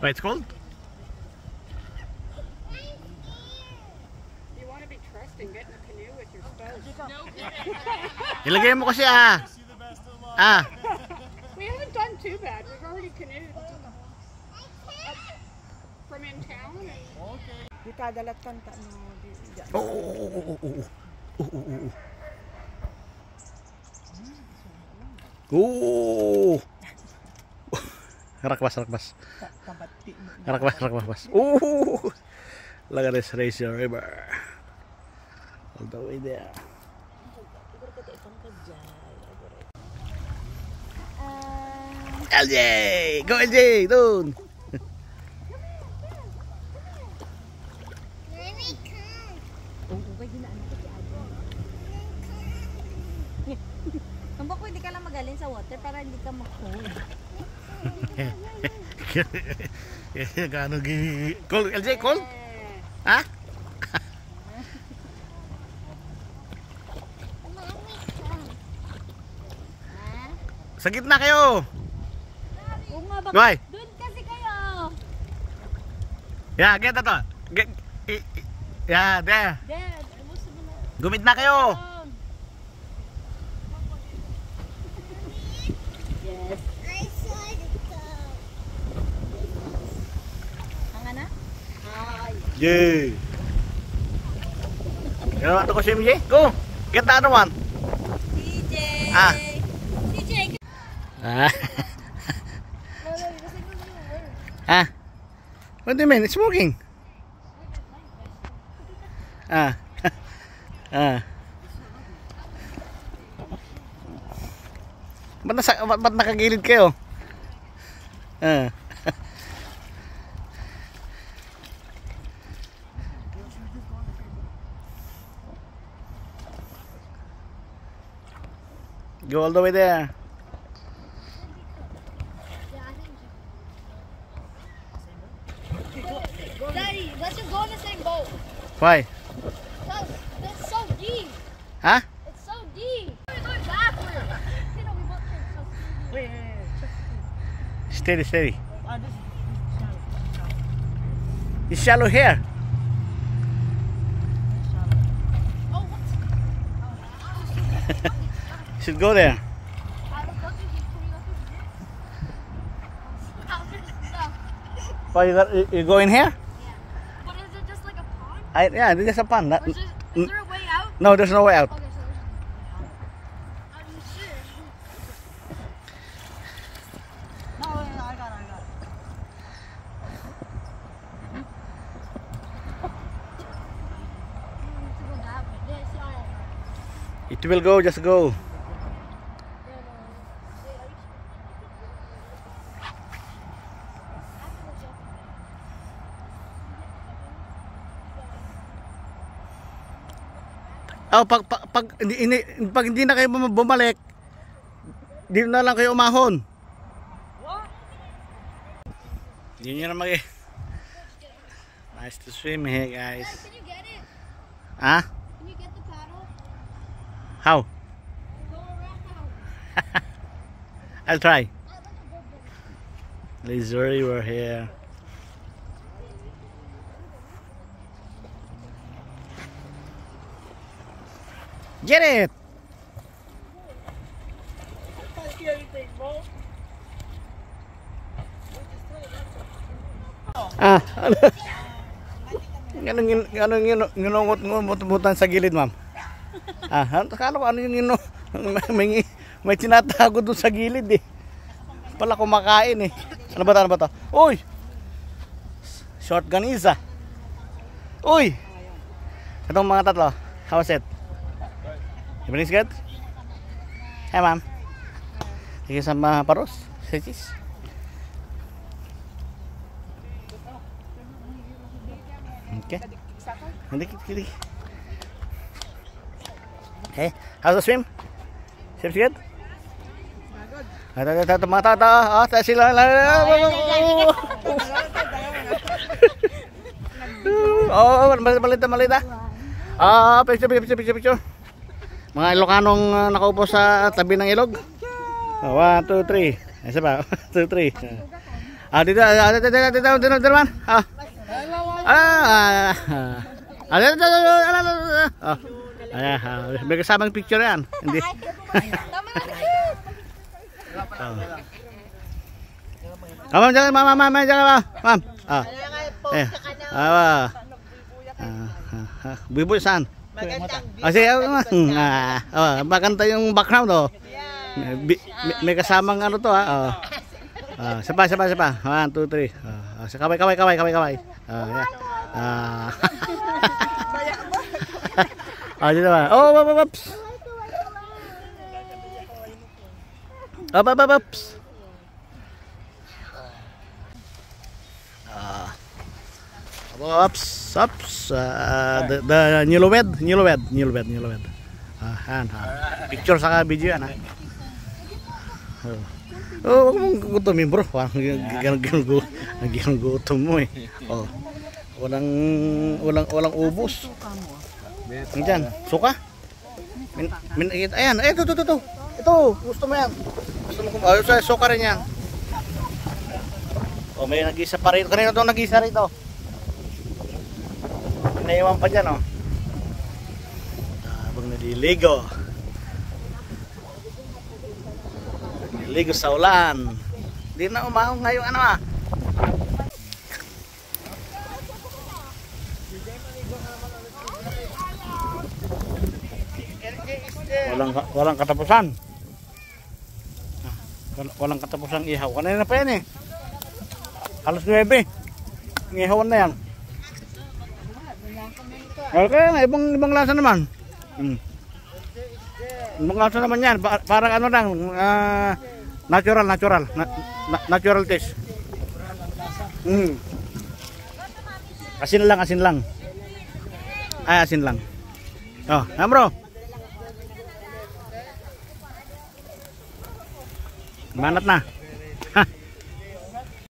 why it's cold? You want to be trusting getting a canoe with your spouse. Ilagay mo kasi We haven't done too bad. We've already canoed from in town. Okay. Di kadalat kanta no. Rakbas. Look at this Razor River. All the way there. LJ! Go LJ! Doon! Kambak ko hindi ka lang magaling sa water para hindi ka ma-cold. Gano'n cold? LJ, cold? Ha? Sa gitna kayo! Oo nga ba? Why? Doon kasi kayo! Yeah, get that one. Yeah, there. There, Gumit na kayo! yes. I saw the dog. Hanga na? Hi. Yay! You want to go swim, Jay? Go! Get the other one! CJ! Ah. CJ! What do you mean? It's smoking. Ba't nakagilid kayo? Go all the way there. Daddy, let's just go in the same boat. Why? That's so deep. Huh? It's so deep. We're going backwards. You know, we both think so. Wait. Steady. This It's shallow here. Oh, what's You should go there. Why you go in here? But is it just like a pond? Yeah, this is a pond. Or is there a way out? No, there's no way out. Okay, so there's are you sure? No, I got it. It will go, just go. Oh, pag hindi na kayo bumalik, di na lang kayo umahon. What? Hindi nyo na Nice to swim here, guys. Can you get it? Huh? Can you get the paddle? How? Go around. I'll try. Lazuri, we're here. Get it! I see anything, bro. Ngunungot-ngungutan sa gilid, ma'am. Akala ko ano yung may tinatago doon sa gilid eh. Pala kumakain eh. Ano ba to? Uy! Shotgun isa. Uy! Itong mga tatlo. How was it? Everything's good? Hey, ma'am. Sige sa mga paros. Cheese. Okay. Hindi. Hey, how's the swim? Swim's good? Mga tata. Sila. Malita. Picture. Mga Ilocanong nakaupo sa tabi ng ilog. 1, 2, 3. Isa pa. 1, 2, 3. Dito man. May kasamang picture yan. Hindi. Ma'am, jangan, ma'am, jangan, ma'am. Buiboy saan? Sige, maganda yung background, oh. May kasamang ano to, ha. Sapa. 1, 2, 3. Kaway. Dito ba? Ups. Ups. Ups. The newlywed. Picture sa video yan, ha. Huwag mong gutumin, bro. Parang gutom mo, eh. Walang ubos. Diyan, suka. Ayan, ito. Ito, gusto mo yan. Gusto mo suka rin yan. May nag-isa pa rito. Kanina itong nag-isa rito. Naiwan pa dyan, oh. Habang naliligo. Naliligo sa ulan. Hindi na umahong ngayon, ano, ah. Walang katapusan. Walang katapusan ihaw. Kanina pa yan, eh. Alas 9. Ihawan na yan. Okay, ibang lasa naman. Ibang lasa naman yan. Parang ano lang, natural taste. Asin lang. Ay, asin lang. Bro. Manat na.